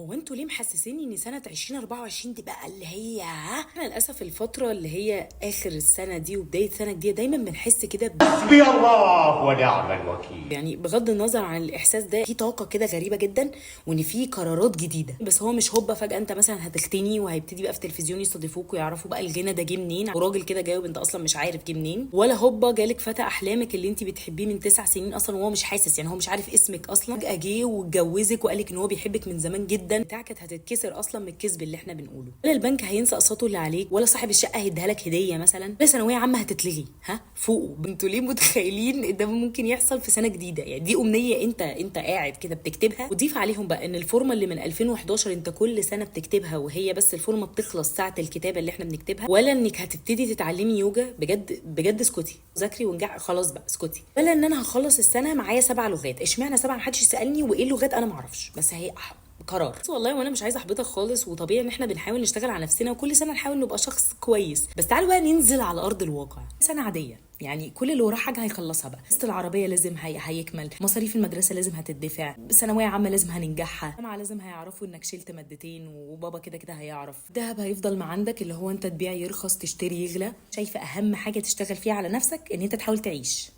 هو انتوا ليه محسسيني ان سنة 2024 دي بقى اللي هي احنا للأسف الفترة اللي هي آخر السنة دي وبداية سنة جديدة دايما بنحس كده حسبي الله ونعم الوكيل. يعني بغض النظر عن الإحساس ده في طاقة كده غريبة جدا، وإن في قرارات جديدة، بس هو مش هوبا فجأة أنت مثلا هتختني وهيبتدي بقى في التلفزيون يستضيفوك ويعرفوا بقى الغنى ده جه منين، وراجل كده جاوب أنت أصلا مش عارف جه منين، ولا هوبا جالك فتى أحلامك اللي أنت بتحبيه من 9 سنين أصلا وهو مش حاسس، يعني هو مش عارف اسمك أصلا، فجأة جه واتجوزك وقالك إن هو بيحبك من زمان جدا بتاعك، هتتكسر أصلا من الكذب اللي احنا بنقوله، ولا البنك هينسى قسطه اللي عليك، ولا صاحب الشقة هيديها لك هدية مثلا، ولا ثانوية عامة هتتلغي. ها فوقوا انتوا ليه متخيلين ان ده ممكن يحصل في سنة جديدة؟ يعني دي أمنية انت قاعد كده بتكتبها، وضيف عليهم بقى ان الفورمة اللي من 2011 انت كل سنة بتكتبها وهي بس الفورمة بتخلص ساعة الكتابة اللي احنا بنكتبها، ولا انك هتبتدي تتعلمي يوجا بجد بجد اسكتي ذاكري ونجح خلاص بقى اسكتي، ولا ان انا هخلص السنة معايا 7 لغات. اشمعنى 7؟ محدش يسألني وايه اللغات انا معرفش، بس هي قرار. بس والله وانا مش عايزه احبطك خالص، وطبيعي ان احنا بنحاول نشتغل على نفسنا وكل سنه نحاول نبقى شخص كويس، بس تعالوا بقى ننزل على ارض الواقع. سنه عاديه يعني كل اللي وراه حاجه هيخلصها بقى، قسط العربيه لازم هيكمل، مصاريف المدرسه لازم هتدفع، ثانويه عامه لازم هننجحها، جامعه لازم هيعرفوا انك شلت مادتين، وبابا كده كده هيعرف، دهب هيفضل ما عندك اللي هو انت تبيع يرخص تشتري يغلى. شايفه اهم حاجه تشتغل فيها على نفسك ان انت تحاول تعيش.